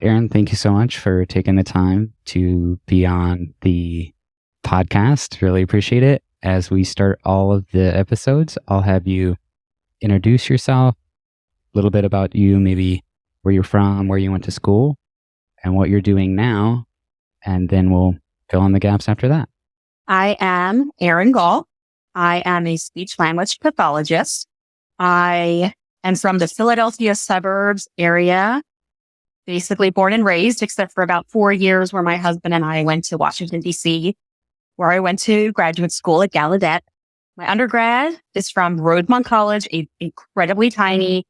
Erin, thank you so much for taking the time to be on the podcast. Really appreciate it. As we start all of the episodes, I'll have you introduce yourself, a little bit about you, maybe where you're from, where you went to school, and what you're doing now. And then we'll fill in the gaps after that. I am Erin Gaul. I am a speech language pathologist. I am from the Philadelphia suburbs area, basically born and raised, except for about 4 years where my husband and I went to Washington, D.C., where I went to graduate school at Gallaudet. My undergrad is from Rosemont College, an incredibly tiny,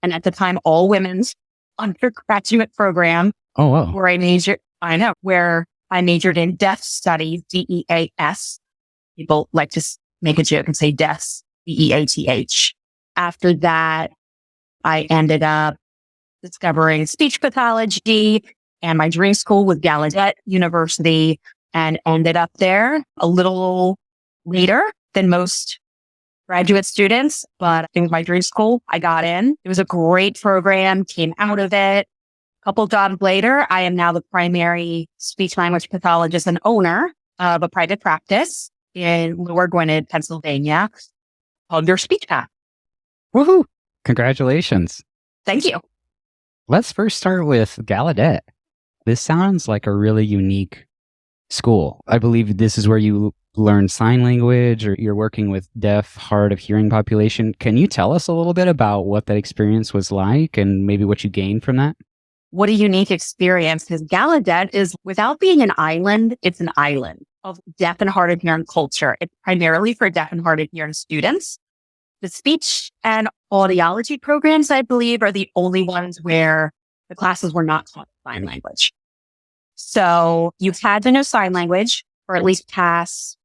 and at the time, all women's undergraduate program. Oh, wow. Where I majored in deaf studies, DEAS. People like to make a joke and say deaths, DEATH. After that, I ended up discovering speech pathology, and my dream school was Gallaudet University, and ended up there a little later than most graduate students. But it was my dream school. I got in. It was a great program, came out of it. A couple jobs later, I am now the primary speech language pathologist and owner of a private practice in Lower Gwinnett, Pennsylvania, called Your Speech Path. Woohoo! Congratulations. Thank you. Let's first start with Gallaudet. This sounds like a really unique school. I believe this is where you learn sign language, or you're working with deaf, hard of hearing population. Can you tell us a little bit about what that experience was like and maybe what you gained from that? What a unique experience, because Gallaudet is, without being an island, it's an island of deaf and hard of hearing culture. It's primarily for deaf and hard of hearing students. The speech and audiology programs, I believe, are the only ones where the classes were not taught sign language. So you had to know sign language, or at least pass,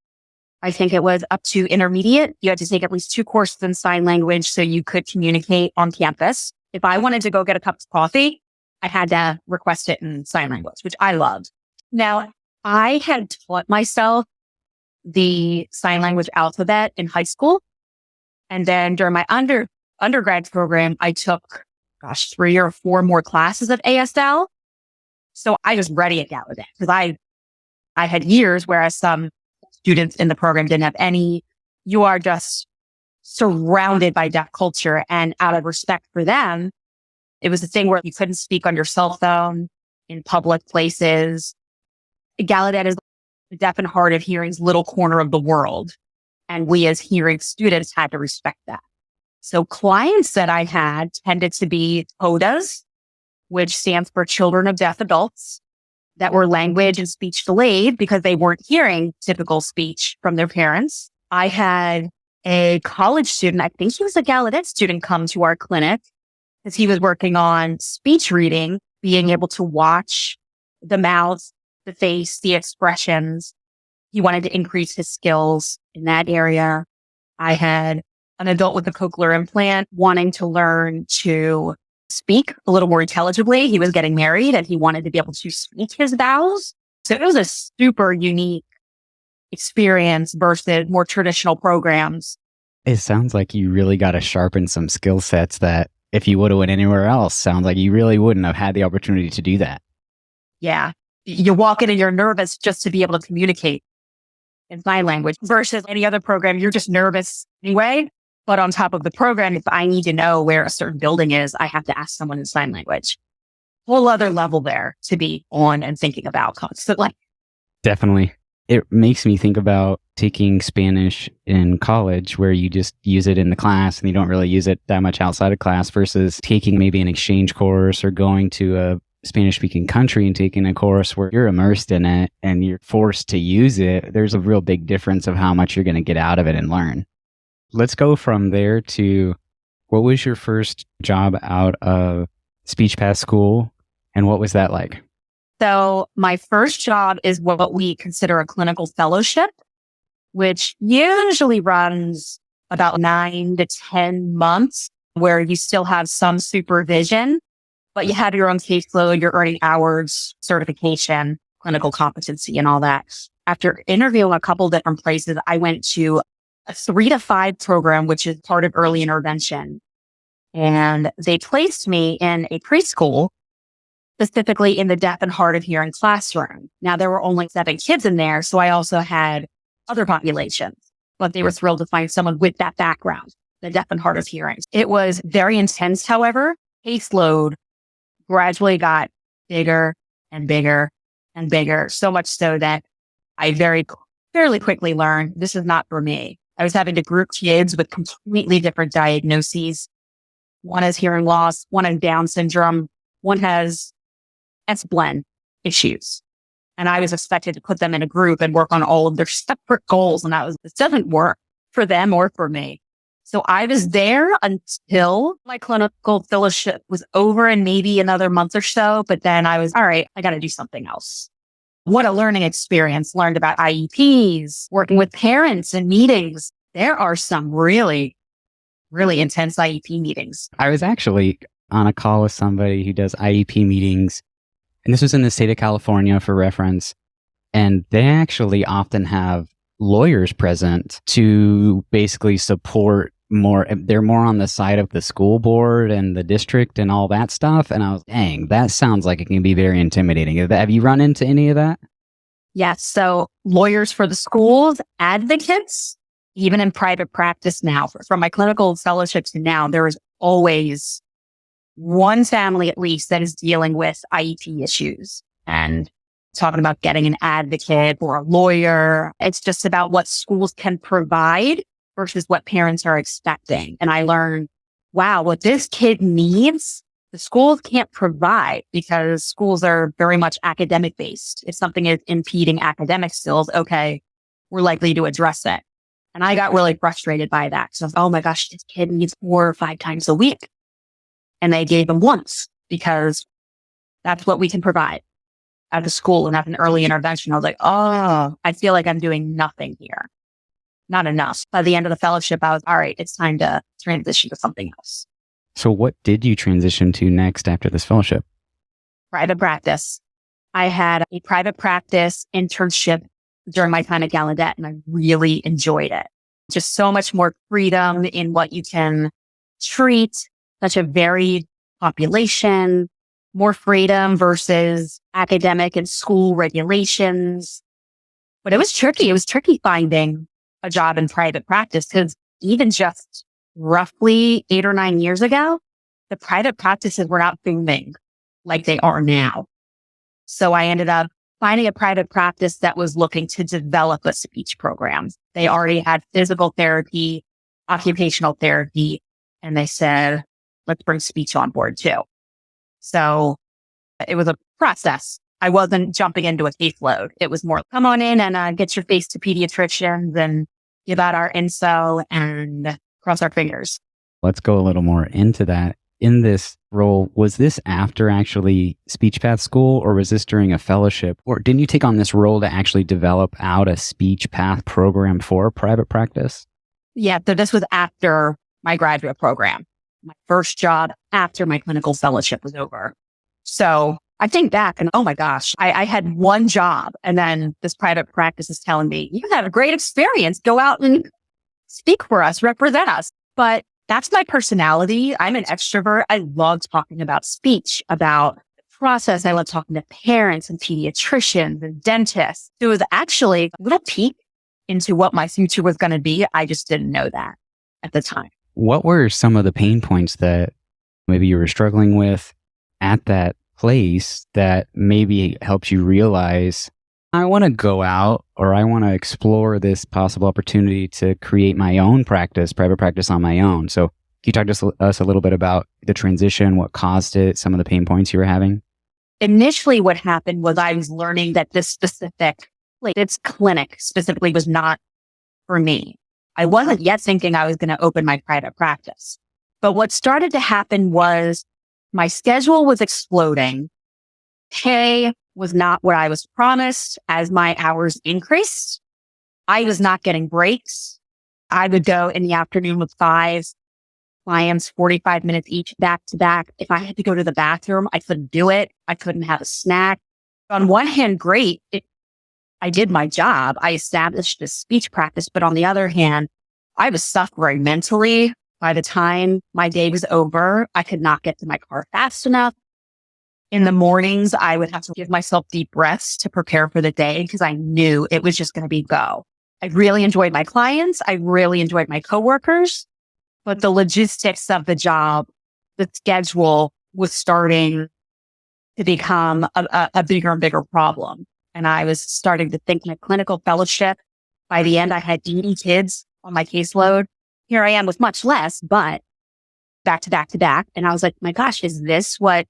I think it was up to intermediate. You had to take at least 2 courses in sign language so you could communicate on campus. If I wanted to go get a cup of coffee, I had to request it in sign language, which I loved. Now, I had taught myself the sign language alphabet in high school. And then during my undergrad program, I took, 3 or 4 more classes of ASL. So I was ready at Gallaudet because I had years, whereas some students in the program didn't have any. You are just surrounded by deaf culture, and out of respect for them, it was a thing where you couldn't speak on your cell phone in public places. Gallaudet is the deaf and hard of hearing's little corner of the world. And we as hearing students had to respect that. So clients that I had tended to be CODAs, which stands for Children of Deaf Adults, that were language and speech delayed because they weren't hearing typical speech from their parents. I had a college student, I think he was a Gallaudet student, come to our clinic because he was working on speech reading, being able to watch the mouth, the face, the expressions. He wanted to increase his skills in that area. I had an adult with a cochlear implant wanting to learn to speak a little more intelligibly. He was getting married and he wanted to be able to speak his vowels. So it was a super unique experience versus more traditional programs. It sounds like you really got to sharpen some skill sets that if you would have went anywhere else, sounds like you really wouldn't have had the opportunity to do that. Yeah. You walk in and you're nervous just to be able to communicate in sign language versus any other program. You're just nervous anyway. But on top of the program, if I need to know where a certain building is, I have to ask someone in sign language. Whole other level there to be on and thinking about constantly. Definitely. It makes me think about taking Spanish in college where you just use it in the class and you don't really use it that much outside of class versus taking maybe an exchange course or going to a Spanish-speaking country and taking a course where you're immersed in it and you're forced to use it. There's a real big difference of how much you're going to get out of it and learn. Let's go from there to, what was your first job out of speech path school and what was that like? So my first job is what we consider a clinical fellowship, which usually runs about 9 to 10 months, where you still have some supervision, but you have your own caseload, your earning hours, certification, clinical competency, and all that. After interviewing a couple different places, I went to a 3 to 5 program, which is part of early intervention. And they placed me in a preschool specifically in the deaf and hard of hearing classroom. Now, there were only 7 kids in there, so I also had other populations, but they were thrilled to find someone with that background, the deaf and hard of hearing. It was very intense, however. Caseload gradually got bigger and bigger and bigger, so much so that I fairly quickly learned this is not for me. I was having to group kids with completely different diagnoses. One has hearing loss, one has Down syndrome, one has S-blend issues. And I was expected to put them in a group and work on all of their separate goals. And this doesn't work for them or for me. So I was there until my clinical fellowship was over and maybe another month or so. But then I was, all right, I got to do something else. What a learning experience. Learned about IEPs, working with parents in meetings. There are some really, really intense IEP meetings. I was actually on a call with somebody who does IEP meetings, and this was in the state of California for reference. And they actually often have lawyers present to basically support more. They're more on the side of the school board and the district and all that stuff. And I was, dang, that sounds like it can be very intimidating. Have you run into any of that? Yes. So lawyers for the schools, advocates, even in private practice now, from my clinical fellowship to now, there is always one family at least that is dealing with IEP issues and talking about getting an advocate or a lawyer. It's just about what schools can provide versus what parents are expecting. And I learned, wow, what this kid needs, the schools can't provide because schools are very much academic based. If something is impeding academic skills, okay, we're likely to address it. And I got really frustrated by that. So, oh my gosh, this kid needs 4 or 5 times a week. And they gave them once because that's what we can provide at the school. And at an early intervention, I was like, oh, I feel like I'm doing nothing here. Not enough. By the end of the fellowship, I was, all right, it's time to transition to something else. So what did you transition to next after this fellowship? Private practice. I had a private practice internship during my time at Gallaudet, and I really enjoyed it. Just so much more freedom in what you can treat, such a varied population, more freedom versus academic and school regulations. But it was tricky. It was tricky finding a job in private practice because even just roughly 8 or 9 years ago, the private practices were not booming like they are now. So I ended up finding a private practice that was looking to develop a speech program. They already had physical therapy, occupational therapy, and they said, let's bring speech on board too. So it was a process. I wasn't jumping into a caseload. It was more, come on in and get your face to pediatricians and give out our info and cross our fingers. Let's go a little more into that. In this role, was this after actually speech path school, or was this during a fellowship? Or didn't you take on this role to actually develop out a speech path program for private practice? Yeah, so this was after my graduate program, my first job after my clinical fellowship was over. So I think back and, oh my gosh, I had one job, and then this private practice is telling me, you had a great experience. Go out and speak for us, represent us. But that's my personality. I'm an extrovert. I love talking about speech, about the process. I love talking to parents and pediatricians and dentists. It was actually a little peek into what my future was going to be. I just didn't know that at the time. What were some of the pain points that maybe you were struggling with at that place that maybe helped you realize, I want to go out, or I want to explore this possible opportunity to create my own practice, private practice on my own? So can you talk to us a little bit about the transition, what caused it, some of the pain points you were having? Initially, what happened was I was learning that this clinic specifically was not for me. I wasn't yet thinking I was going to open my private practice. But what started to happen was my schedule was exploding. Pay was not what I was promised as my hours increased. I was not getting breaks. I would go in the afternoon with 5 clients, 45 minutes each, back to back. If I had to go to the bathroom, I couldn't do it. I couldn't have a snack. On one hand, great. I did my job. I established a speech practice. But on the other hand, I was suffering mentally. By the time my day was over, I could not get to my car fast enough. In the mornings, I would have to give myself deep breaths to prepare for the day because I knew it was just going to be go. I really enjoyed my clients. I really enjoyed my coworkers, but the logistics of the job, the schedule was starting to become a bigger and bigger problem. And I was starting to think my clinical fellowship. By the end, I had 80 kids on my caseload. Here I am with much less, but back to back to back. And I was like, my gosh, is this what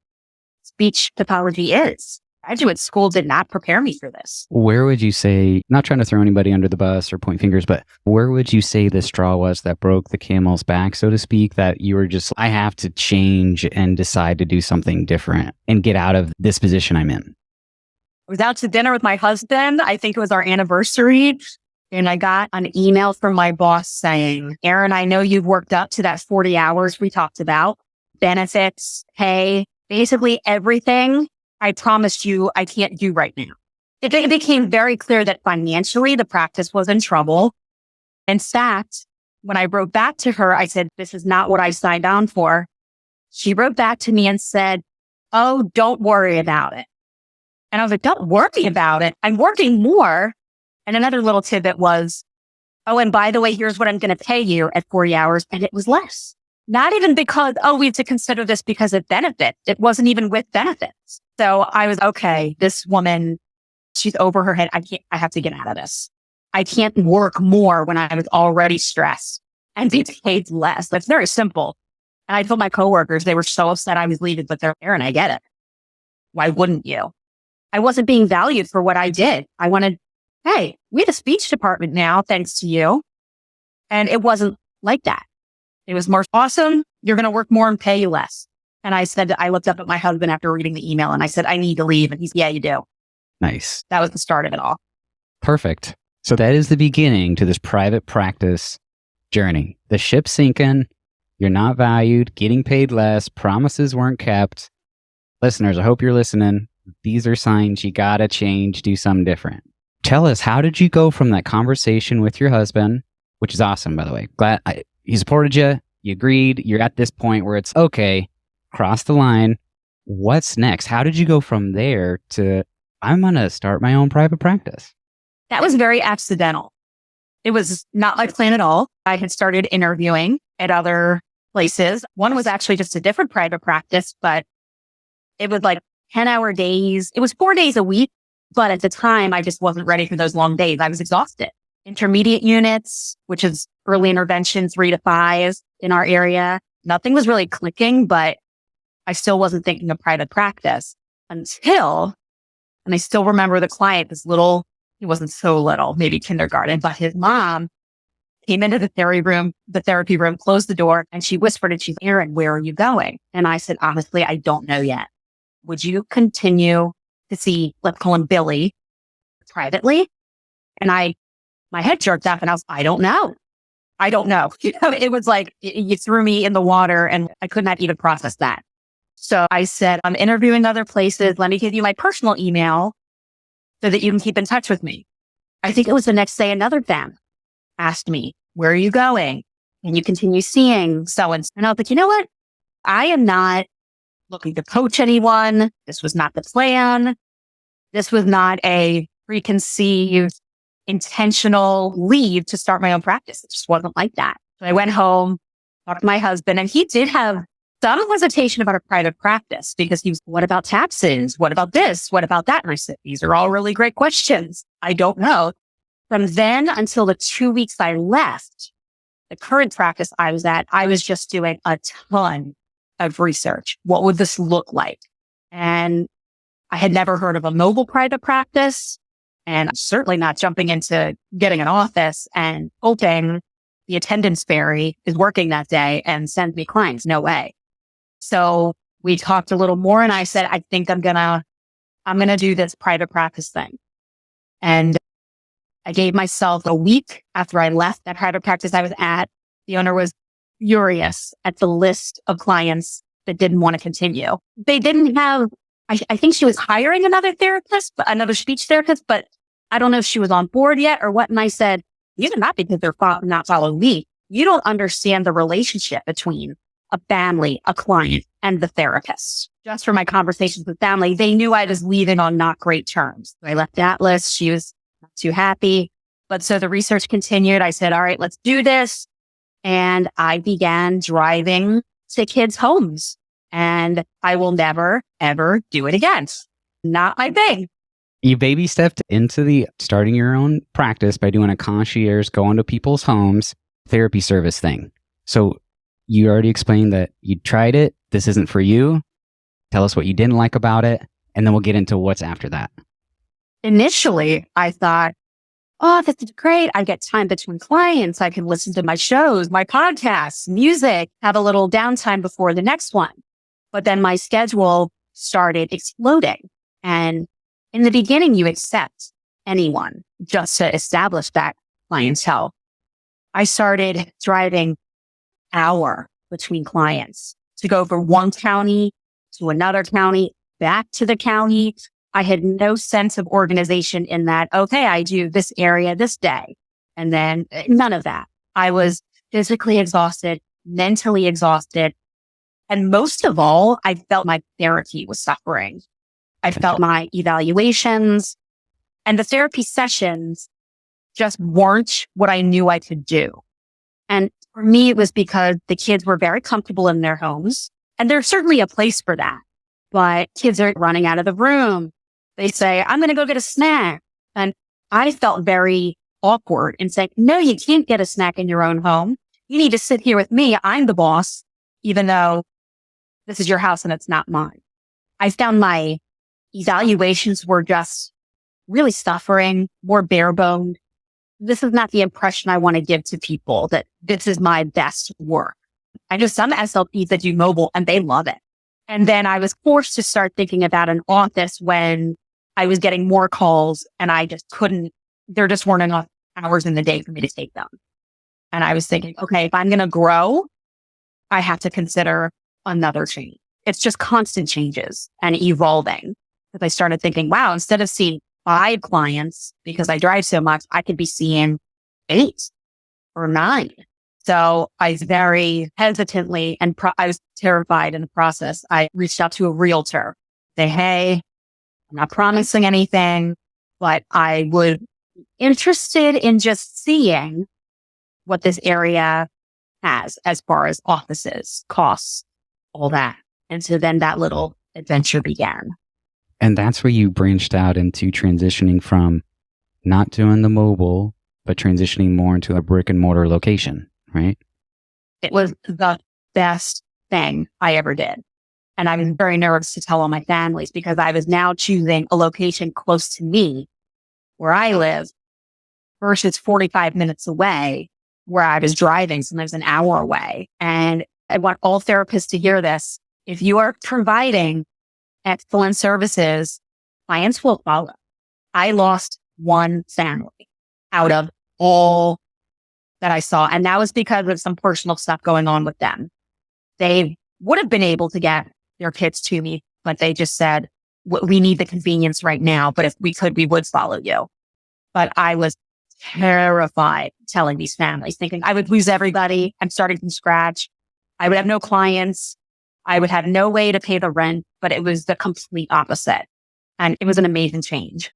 speech pathology is? Graduate school did not prepare me for this. Where would you say, not trying to throw anybody under the bus or point fingers, but where would you say the straw was that broke the camel's back, so to speak, that you were just, I have to change and decide to do something different and get out of this position I'm in? I was out to dinner with my husband. I think it was our anniversary. And I got an email from my boss saying, Erin, I know you've worked up to that 40 hours we talked about, benefits, pay, basically everything I promised you I can't do right now. It became very clear that financially the practice was in trouble. In fact, when I wrote back to her, I said, this is not what I signed on for. She wrote back to me and said, oh, don't worry about it. And I was like, don't worry about it. I'm working more. And another little tidbit was, oh, and by the way, here's what I'm going to pay you at 40 hours. And it was less. Not even because, oh, we have to consider this because of benefits. It wasn't even with benefits. So I was, okay, this woman, she's over her head. I have to get out of this. I can't work more when I was already stressed and be paid less. That's very simple. And I told my coworkers, they were so upset I was leaving, but they're, Erin, I get it. Why wouldn't you? I wasn't being valued for what I did. I wanted, hey, we have a speech department now, thanks to you. And it wasn't like that. It was more awesome. You're going to work more and pay you less. And I said, I looked up at my husband after reading the email and I said, I need to leave. And he's, yeah, you do. Nice. That was the start of it all. Perfect. So that is the beginning to this private practice journey. The ship's sinking. You're not valued, getting paid less. Promises weren't kept. Listeners, I hope you're listening. These are signs you got to change, do something different. Tell us, how did you go from that conversation with your husband, which is awesome, by the way. Glad he supported you. You agreed. You're at this point where it's okay, cross the line. What's next? How did you go from there to, I'm going to start my own private practice? That was very accidental. It was not my plan at all. I had started interviewing at other places. One was actually just a different private practice, but it was like 10-hour days. It was 4 days a week. But at the time, I just wasn't ready for those long days. I was exhausted. Intermediate units, which is early intervention, 3 to 5 in our area. Nothing was really clicking, but I still wasn't thinking of private practice until, and I still remember the client, this little, he wasn't so little, maybe kindergarten, but his mom came into the therapy room, closed the door, and she whispered, and she's, Erin, where are you going? And I said, honestly, I don't know yet. Would you continue to see, let's call him Billy, privately? And my head jerked up and I was, I don't know. You know, it was like, you threw me in the water and I could not even process that. So I said, I'm interviewing other places. Let me give you my personal email so that you can keep in touch with me. I think it was the next day, another fam asked me, where are you going? And you continue seeing so-and-so. And I was like, you know what? I am not looking to coach anyone. This was not the plan. This was not a preconceived, intentional leave to start my own practice. It just wasn't like that. So I went home, talked to my husband, and he did have some hesitation about a private practice because he was, what about taxes? What about this? What about that? And I said, these are all really great questions. I don't know. From then until the 2 weeks I left, the current practice I was at, I was just doing a ton of research. What would this look like? And I had never heard of a mobile private practice, and certainly not jumping into getting an office and hoping the attendance fairy is working that day and sends me clients. No way. So we talked a little more and I said, I think I'm going to do this private practice thing. And I gave myself a week after I left that private practice I was at. The owner was furious at the list of clients that didn't want to continue. They didn't have, I think she was hiring another speech therapist, but I don't know if she was on board yet or what. And I said, these are not because they're not following me. You don't understand the relationship between a family, a client, and the therapist. Just for my conversations with family, they knew I was leaving on not great terms. So I left Atlas. She was not too happy. But so the research continued. I said, all right, let's do this. And I began driving to kids' homes. And I will never, ever do it again. Not my thing. You baby stepped into the starting your own practice by doing a concierge, going to people's homes, therapy service thing. So you already explained that you tried it. This isn't for you. Tell us what you didn't like about it. And then we'll get into what's after that. Initially, I thought, oh, this is great. I get time between clients. I can listen to my shows, my podcasts, music, have a little downtime before the next one. But then my schedule started exploding. And in the beginning, you accept anyone just to establish that clientele. I started driving hour between clients to go from one county to another county, back to the county. I had no sense of organization in that. Okay, I do this area this day. And then none of that. I was physically exhausted, mentally exhausted. And most of all, I felt my therapy was suffering. I felt my evaluations and the therapy sessions just weren't what I knew I could do. And for me, it was because the kids were very comfortable in their homes. And there's certainly a place for that. But kids are running out of the room. They say, I'm going to go get a snack. And I felt very awkward in saying, no, you can't get a snack in your own home. You need to sit here with me. I'm the boss, even though this is your house and it's not mine. I found my evaluations were just really suffering, more bare-boned. This is not the impression I want to give to people that this is my best work. I know some SLPs that do mobile and they love it. And then I was forced to start thinking about an office when I was getting more calls and I just couldn't, there just weren't enough hours in the day for me to take them. And I was thinking, okay, if I'm going to grow, I have to consider another change. It's just constant changes and evolving. Because I started thinking, wow, instead of seeing 5 clients, because I drive so much, I could be seeing 8 or 9. So I very hesitantly, and I was terrified in the process. I reached out to a realtor, say, hey, I'm not promising anything, but I would be interested in just seeing what this area has as far as offices, costs, all that. And so then that little adventure began. And that's where you branched out into transitioning from not doing the mobile, but transitioning more into a brick and mortar location, right? It was the best thing I ever did. And I was very nervous to tell all my families because I was now choosing a location close to me where I live versus 45 minutes away where I was driving, sometimes an hour away. And I want all therapists to hear this. If you are providing excellent services, clients will follow. I lost one family out of all that I saw. And that was because of some personal stuff going on with them. They would have been able to get their kids to me, but they just said, we need the convenience right now. But if we could, we would follow you. But I was terrified telling these families, thinking I would lose everybody. I'm starting from scratch. I would have no clients. I would have no way to pay the rent, but it was the complete opposite. And it was an amazing change.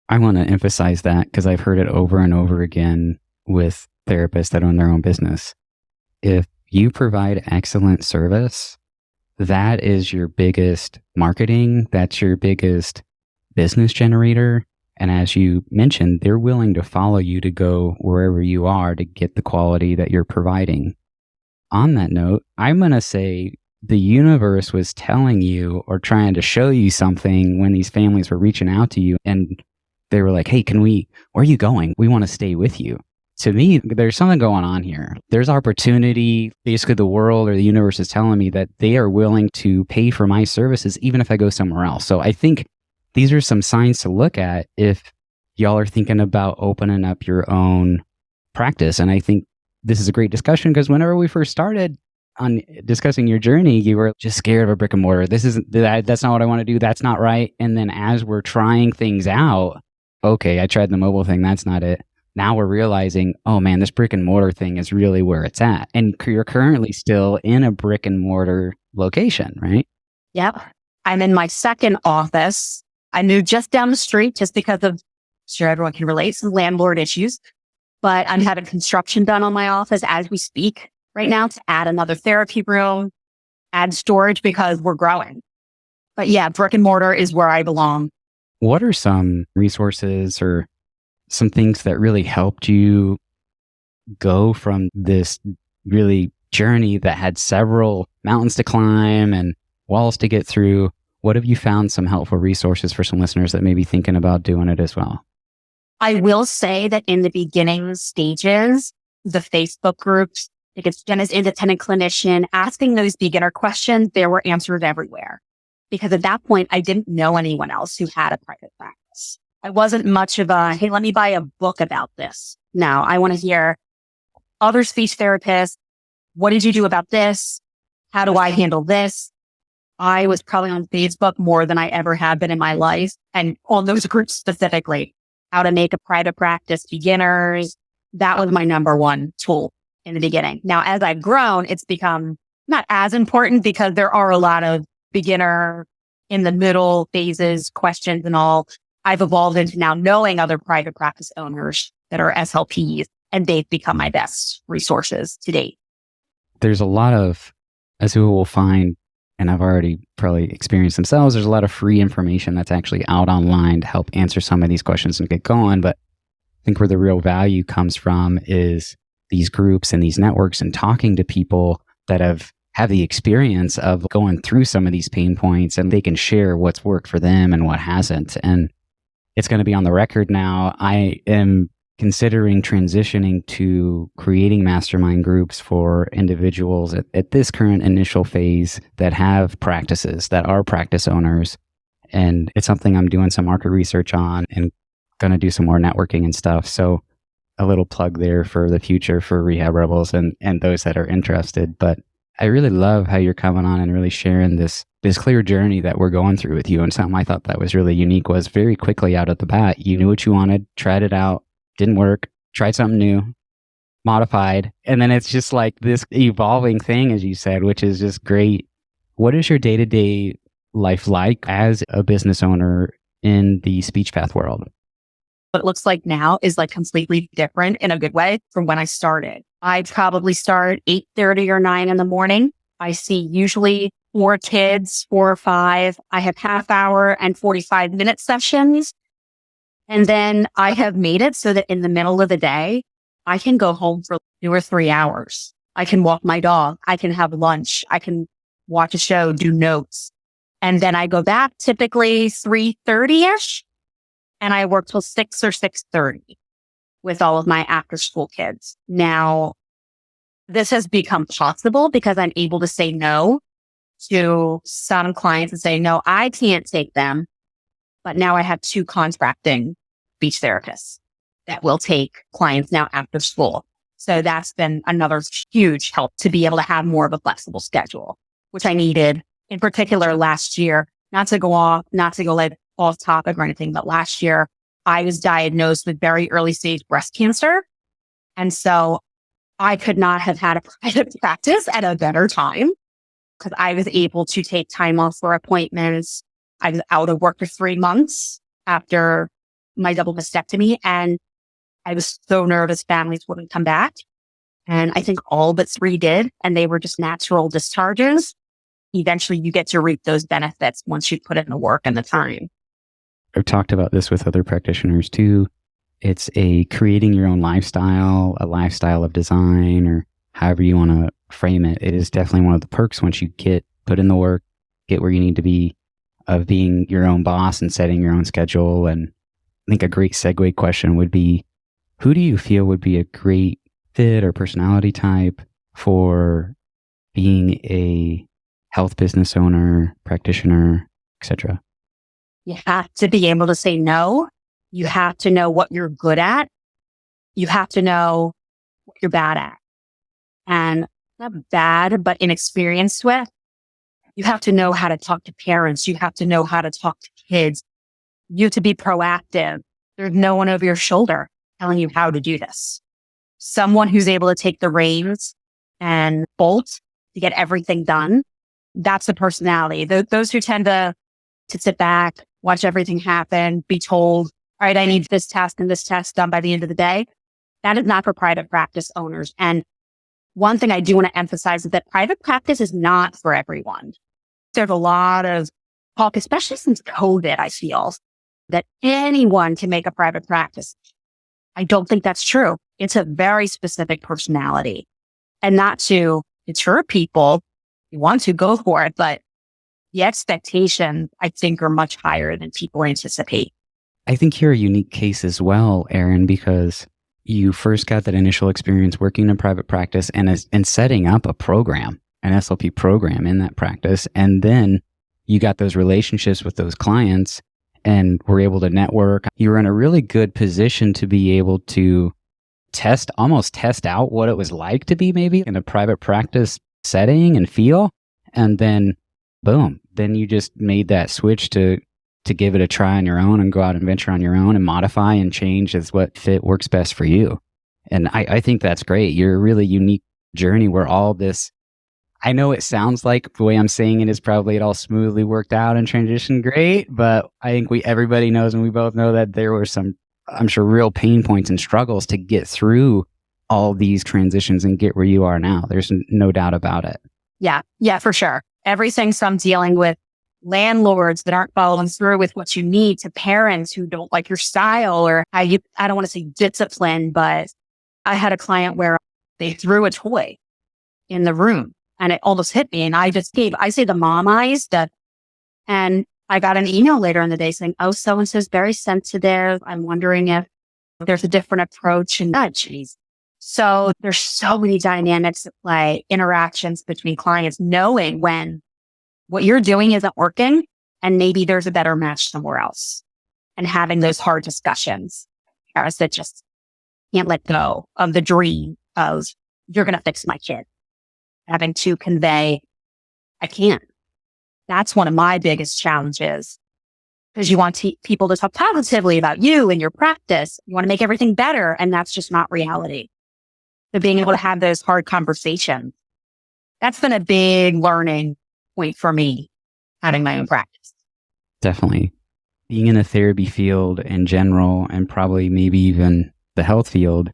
I want to emphasize that because I've heard it over and over again with therapists that own their own business. If you provide excellent service, that is your biggest marketing. That's your biggest business generator. And as you mentioned, they're willing to follow you to go wherever you are to get the quality that you're providing. On that note, I'm going to say the universe was telling you or trying to show you something when these families were reaching out to you and they were like, hey, where are you going? We want to stay with you. To me, there's something going on here. There's opportunity. Basically, the world or the universe is telling me that they are willing to pay for my services, even if I go somewhere else. So I think these are some signs to look at if y'all are thinking about opening up your own practice. And I think this is a great discussion because whenever we first started on discussing your journey, you were just scared of a brick and mortar. That's not what I want to do. That's not right. And then as we're trying things out, okay, I tried the mobile thing. That's not it. now we're realizing, oh man, this brick and mortar thing is really where it's at. And you're currently still in a brick and mortar location, right? Yep. I'm in my second office. I moved just down the street just because of, sure everyone can relate, some landlord issues. But I'm having construction done on my office as we speak right now to add another therapy room, add storage because we're growing. But yeah, brick and mortar is where I belong. What are some resources or some things that really helped you go from this really journey that had several mountains to climb and walls to get through? What have you found some helpful resources for some listeners that may be thinking about doing it as well? I will say that in the beginning stages, the Facebook groups, like it's Jenna's independent clinician, asking those beginner questions, there were answers everywhere. Because at that point, I didn't know anyone else who had a private practice. I wasn't much of a, hey, let me buy a book about this. No, I want to hear other speech therapists. What did you do about this? How do I handle this? I was probably on Facebook more than I ever had been in my life. And on those groups specifically, how to make a private practice, beginners. That was my number one tool in the beginning. Now, as I've grown, it's become not as important because there are a lot of beginner in the middle phases, questions and all. I've evolved into now knowing other private practice owners that are SLPs, and they've become my best resources to date. There's a lot of, as we will find, and I've already probably experienced themselves, there's a lot of free information that's actually out online to help answer some of these questions and get going. But I think where the real value comes from is these groups and these networks and talking to people that have the experience of going through some of these pain points, and they can share what's worked for them and what hasn't. And it's going to be on the record now. I am considering transitioning to creating mastermind groups for individuals at this current initial phase that have practices, that are practice owners. And it's something I'm doing some market research on and going to do some more networking and stuff. So a little plug there for the future for Rehab Rebels and those that are interested. But I really love how you're coming on and really sharing this clear journey that we're going through with you. And something I thought that was really unique was very quickly out of the bat, you knew what you wanted, tried it out, didn't work, tried something new, modified. And then it's just like this evolving thing, as you said, which is just great. What is your day-to-day life like as a business owner in the speech path world? What it looks like now is like completely different in a good way from when I started. I probably start 8:30 or 9 in the morning. I see usually 4 kids, 4 or 5. I have half hour and 45-minute sessions. And then I have made it so that in the middle of the day, I can go home for 2 or 3 hours. I can walk my dog. I can have lunch. I can watch a show, do notes. And then I go back typically 3:30-ish. And I work till 6 or 6:30 with all of my after school kids. Now, this has become possible because I'm able to say no to some clients and say, no, I can't take them. But now I have 2 contracting speech therapists that will take clients now after school. So that's been another huge help to be able to have more of a flexible schedule, which I needed in particular last year, not to go off topic or anything, but last year I was diagnosed with very early stage breast cancer. And so I could not have had a private practice at a better time because I was able to take time off for appointments. I was out of work for 3 months after my double mastectomy. And I was so nervous families wouldn't come back. And I think all but 3 did. And they were just natural discharges. Eventually you get to reap those benefits once you put in the work and the time. I've talked about this with other practitioners too. It's creating your own lifestyle, a lifestyle of design, or however you want to frame it. It is definitely one of the perks once you put in the work, get where you need to be, of being your own boss and setting your own schedule. And I think a great segue question would be, who do you feel would be a great fit or personality type for being a health business owner, practitioner, etc.? You have to be able to say no. You have to know what you're good at. You have to know what you're bad at. And not bad, but inexperienced with. You have to know how to talk to parents. You have to know how to talk to kids. You have to be proactive. There's no one over your shoulder. telling you how to do this. Someone who's able to take the reins and bolt to get everything done. That's the personality. Those who tend to sit back, watch everything happen, be told, all right, I need this task and this task done by the end of the day. That is not for private practice owners. And one thing I do want to emphasize is that private practice is not for everyone. There's a lot of talk, especially since COVID, I feel, that anyone can make a private practice. I don't think that's true. It's a very specific personality. And not to deter people, you want to go for it, but the expectations, I think, are much higher than people anticipate. I think you're a unique case as well, Erin, because you first got that initial experience working in private practice and setting up a program, an SLP program in that practice. And then you got those relationships with those clients and were able to network. You were in a really good position to be able to almost test out what it was like to be maybe in a private practice setting and feel. And then boom, then you just made that switch to give it a try on your own and go out and venture on your own and modify and change as what works best for you. And I think that's great. You're a really unique journey where all this, I know it sounds like the way I'm saying it is probably it all smoothly worked out and transitioned great, but I think everybody knows and we both know that there were some, I'm sure, real pain points and struggles to get through all these transitions and get where you are now. There's no doubt about it. Yeah, for sure. Everything from dealing with landlords that aren't following through with what you need to parents who don't like your style or how you, I don't want to say discipline, but I had a client where they threw a toy in the room and it almost hit me. And I say the mom eyes and I got an email later in the day saying, oh, so-and-so's very sensitive. I'm wondering if there's a different approach. And geez. So there's so many dynamics at play, interactions between clients, knowing when what you're doing isn't working and maybe there's a better match somewhere else, and having those hard discussions. Parents that just can't let go of the dream of you're going to fix my kid, having to convey, I can't. That's one of my biggest challenges, because you want people to talk positively about you and your practice. You want to make everything better, and that's just not reality. So being able to have those hard conversations, that's been a big learning point for me, having my own practice. Definitely. Being in the therapy field in general, and probably maybe even the health field,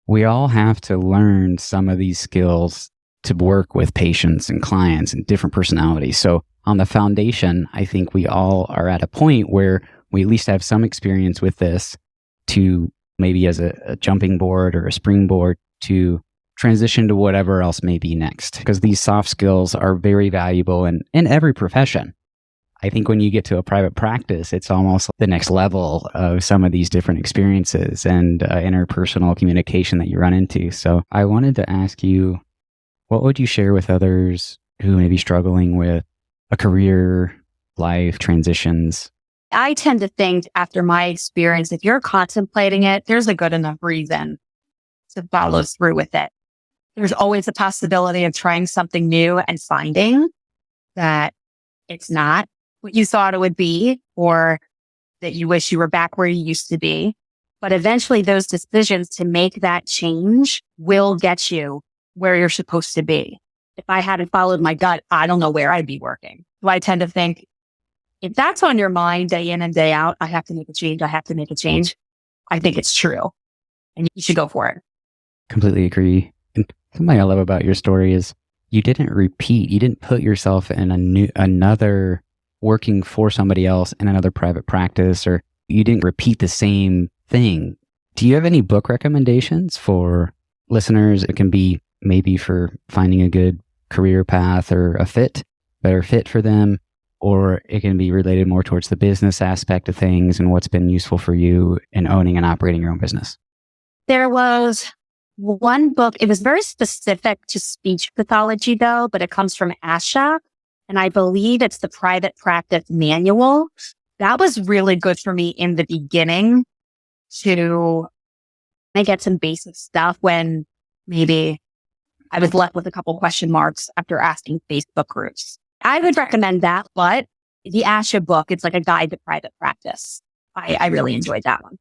we all have to learn some of these skills to work with patients and clients and different personalities. So on the foundation, I think we all are at a point where we at least have some experience with this to maybe as a jumping board or a springboard to transition to whatever else may be next. Because these soft skills are very valuable in every profession. I think when you get to a private practice, it's almost the next level of some of these different experiences and interpersonal communication that you run into. So I wanted to ask you, what would you share with others who may be struggling with a career, life, transitions? I tend to think, after my experience, if you're contemplating it, there's a good enough reason to follow through with it. There's always a possibility of trying something new and finding that it's not what you thought it would be, or that you wish you were back where you used to be. But eventually those decisions to make that change will get you where you're supposed to be. If I hadn't followed my gut, I don't know where I'd be working. So I tend to think, if that's on your mind day in and day out, I have to make a change. I think it's true, and you should go for it. Completely agree. And something I love about your story is you didn't repeat. You didn't put yourself in another working for somebody else in another private practice, or you didn't repeat the same thing. Do you have any book recommendations for listeners? It can be maybe for finding a good career path or better fit for them, or it can be related more towards the business aspect of things and what's been useful for you in owning and operating your own business. There was one book. It was very specific to speech pathology, though, but it comes from ASHA, and I believe it's the Private Practice Manual. That was really good for me in the beginning to get some basic stuff when maybe I was left with a couple question marks after asking Facebook groups. I would recommend that, but the ASHA book, it's like a guide to private practice. I really enjoyed that one.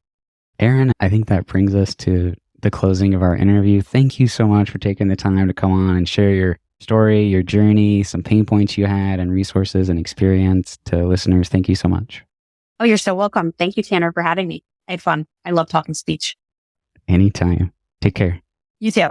Erin, I think that brings us to the closing of our interview. Thank you so much for taking the time to come on and share your story, your journey, some pain points you had, and resources and experience to listeners. Thank you so much. Oh, you're so welcome. Thank you, Tanner, for having me. I had fun. I love talking speech. Anytime. Take care. You too.